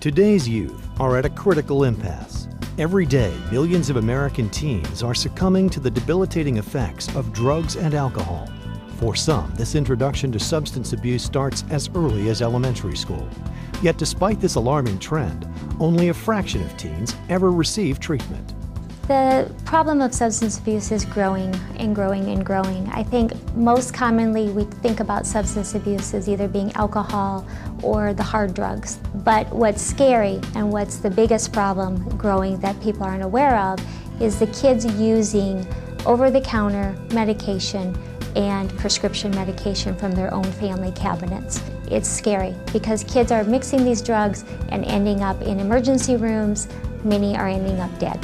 Today's youth are at a critical impasse. Every day, millions of American teens are succumbing to the debilitating effects of drugs and alcohol. For some, this introduction to substance abuse starts as early as elementary school. Yet despite this alarming trend, only a fraction of teens ever receive treatment. The problem of substance abuse is growing and growing and growing. I think most commonly we think about substance abuse as either being alcohol or the hard drugs. But what's scary and what's the biggest problem growing that people aren't aware of is the kids using over-the-counter medication and prescription medication from their own family cabinets. It's scary because kids are mixing these drugs and ending up in emergency rooms. Many are ending up dead.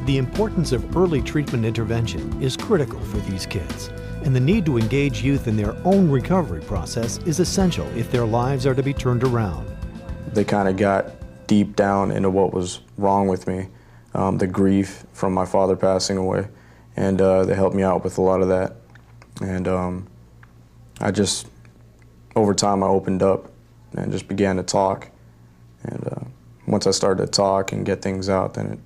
The importance of early treatment intervention is critical for these kids, and the need to engage youth in their own recovery process is essential if their lives are to be turned around. They kind of got deep down into what was wrong with me, the grief from my father passing away, and they helped me out with a lot of that. And over time I opened up and just began to talk, and once I started to talk and get things out, then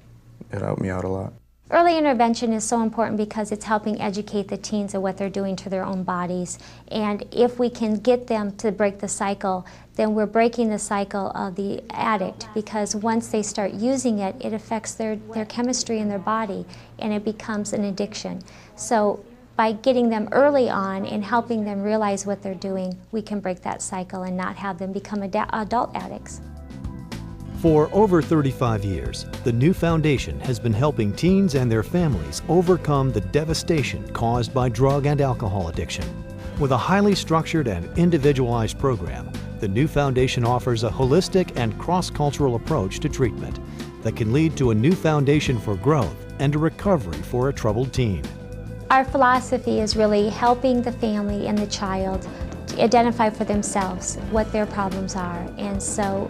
it helped me out a lot. Early intervention is so important because it's helping educate the teens of what they're doing to their own bodies. And if we can get them to break the cycle, then we're breaking the cycle of the addict, because once they start using it, it affects their chemistry in their body and it becomes an addiction. So by getting them early on and helping them realize what they're doing, we can break that cycle and not have them become adult addicts. For over 35 years, the New Foundation has been helping teens and their families overcome the devastation caused by drug and alcohol addiction. With a highly structured and individualized program, the New Foundation offers a holistic and cross-cultural approach to treatment that can lead to a new foundation for growth and a recovery for a troubled teen. Our philosophy is really helping the family and the child identify for themselves what their problems are, and so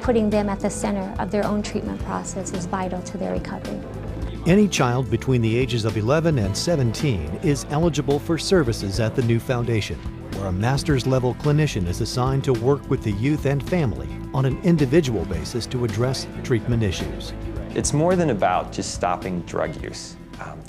putting them at the center of their own treatment process is vital to their recovery. Any child between the ages of 11 and 17 is eligible for services at the New Foundation, where a master's level clinician is assigned to work with the youth and family on an individual basis to address treatment issues. It's more than about just stopping drug use.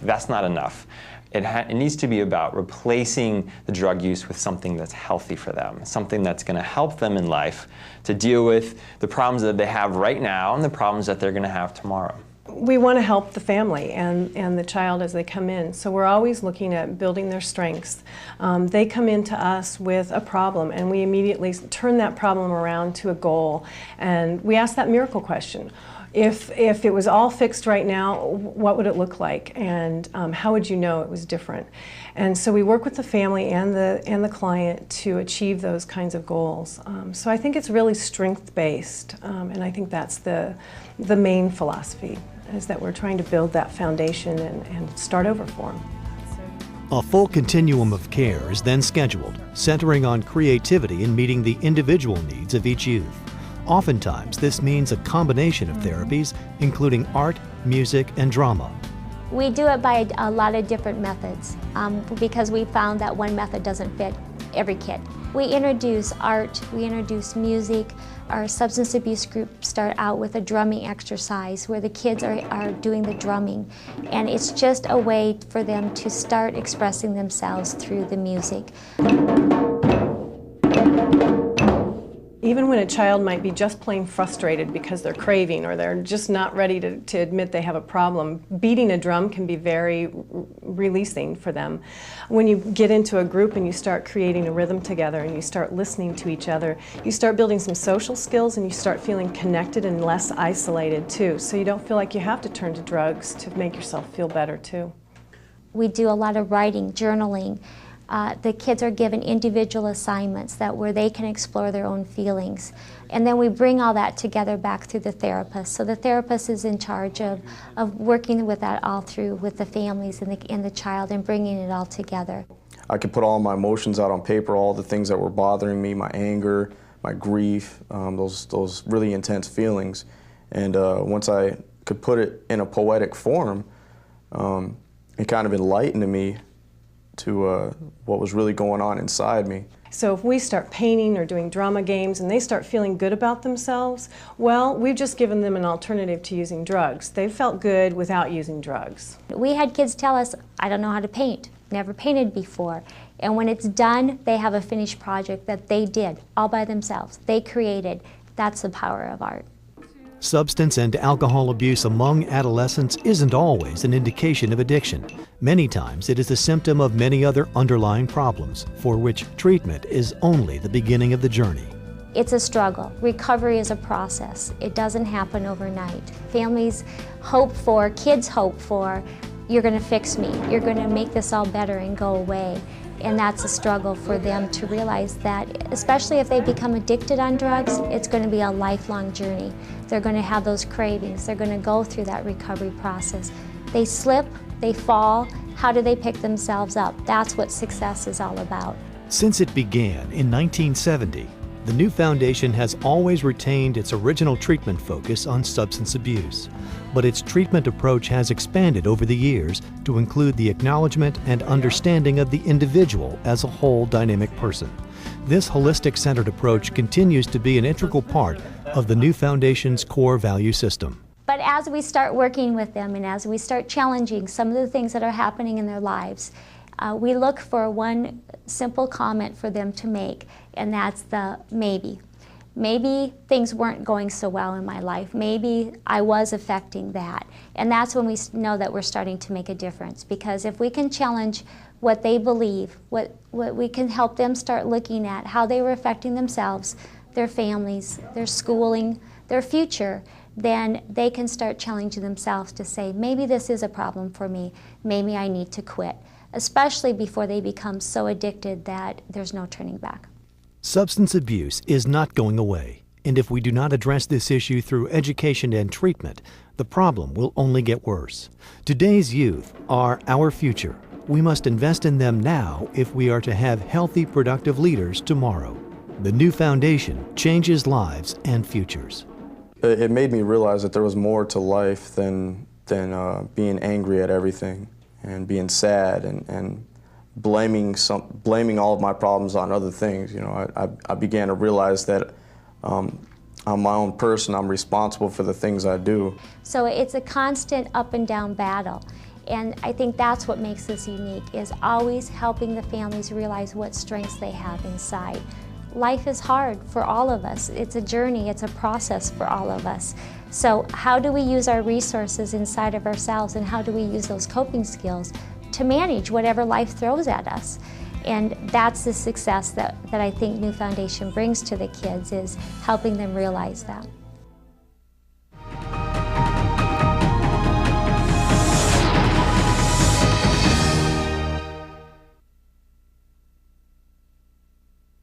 That's not enough. It needs to be about replacing the drug use with something that's healthy for them, something that's going to help them in life to deal with the problems that they have right now and the problems that they're going to have tomorrow. We want to help the family and the child as they come in, so we're always looking at building their strengths. They come into us with a problem and we immediately turn that problem around to a goal, and we ask that miracle question. If it was all fixed right now, what would it look like, and how would you know it was different? And so we work with the family and the client to achieve those kinds of goals. So I think it's really strength-based, and I think that's the main philosophy, is that we're trying to build that foundation and start over for them. A full continuum of care is then scheduled, centering on creativity and meeting the individual needs of each youth. Oftentimes, this means a combination of therapies, including art, music, and drama. We do it by a lot of different methods because we found that one method doesn't fit every kid. We introduce art, we introduce music. Our substance abuse group start out with a drumming exercise where the kids are doing the drumming, and it's just a way for them to start expressing themselves through the music. Even when a child might be just plain frustrated because they're craving or they're just not ready to admit they have a problem, beating a drum can be very releasing for them. When you get into a group and you start creating a rhythm together and you start listening to each other, you start building some social skills and you start feeling connected and less isolated too, so you don't feel like you have to turn to drugs to make yourself feel better too. We do a lot of writing, journaling. The kids are given individual assignments where they can explore their own feelings. And then we bring all that together back through the therapist. So the therapist is in charge of working with that all through with the families and the child and bringing it all together. I could put all my emotions out on paper, all the things that were bothering me, my anger, my grief, those really intense feelings. And once I could put it in a poetic form, it kind of enlightened me what was really going on inside me. So if we start painting or doing drama games and they start feeling good about themselves, well, we've just given them an alternative to using drugs. They felt good without using drugs. We had kids tell us, I don't know how to paint, never painted before. And when it's done, they have a finished project that they did all by themselves. They created. That's the power of art. Substance and alcohol abuse among adolescents isn't always an indication of addiction. Many times it is a symptom of many other underlying problems for which treatment is only the beginning of the journey. It's a struggle. Recovery is a process. It doesn't happen overnight. Families hope for, kids hope for, you're going to fix me, you're going to make this all better and go away. And that's a struggle for them to realize that, especially if they become addicted on drugs, it's going to be a lifelong journey. They're going to have those cravings. They're going to go through that recovery process. They slip, they fall. How do they pick themselves up? That's what success is all about. Since it began in 1970, the New Foundation has always retained its original treatment focus on substance abuse, but its treatment approach has expanded over the years to include the acknowledgement and understanding of the individual as a whole dynamic person. This holistic-centered approach continues to be an integral part of the New Foundation's core value system. But as we start working with them and as we start challenging some of the things that are happening in their lives, we look for one simple comment for them to make, and that's the maybe. Maybe things weren't going so well in my life. Maybe I was affecting that. And that's when we know that we're starting to make a difference, because if we can challenge what they believe, what we can help them start looking at how they were affecting themselves, their families, their schooling, their future, then they can start challenging themselves to say, maybe this is a problem for me, maybe I need to quit, especially before they become so addicted that there's no turning back. Substance abuse is not going away, and if we do not address this issue through education and treatment, the problem will only get worse. Today's youth are our future. We must invest in them now if we are to have healthy, productive leaders tomorrow. The New Foundation changes lives and futures. It made me realize that there was more to life than being angry at everything and being sad and blaming all of my problems on other things. You know, I began to realize that I'm my own person. I'm responsible for the things I do. So it's a constant up and down battle. And I think that's what makes this unique, is always helping the families realize what strengths they have inside. Life is hard for all of us. It's a journey, it's a process for all of us. So how do we use our resources inside of ourselves, and how do we use those coping skills to manage whatever life throws at us? And that's the success that I think New Foundation brings to the kids, is helping them realize that.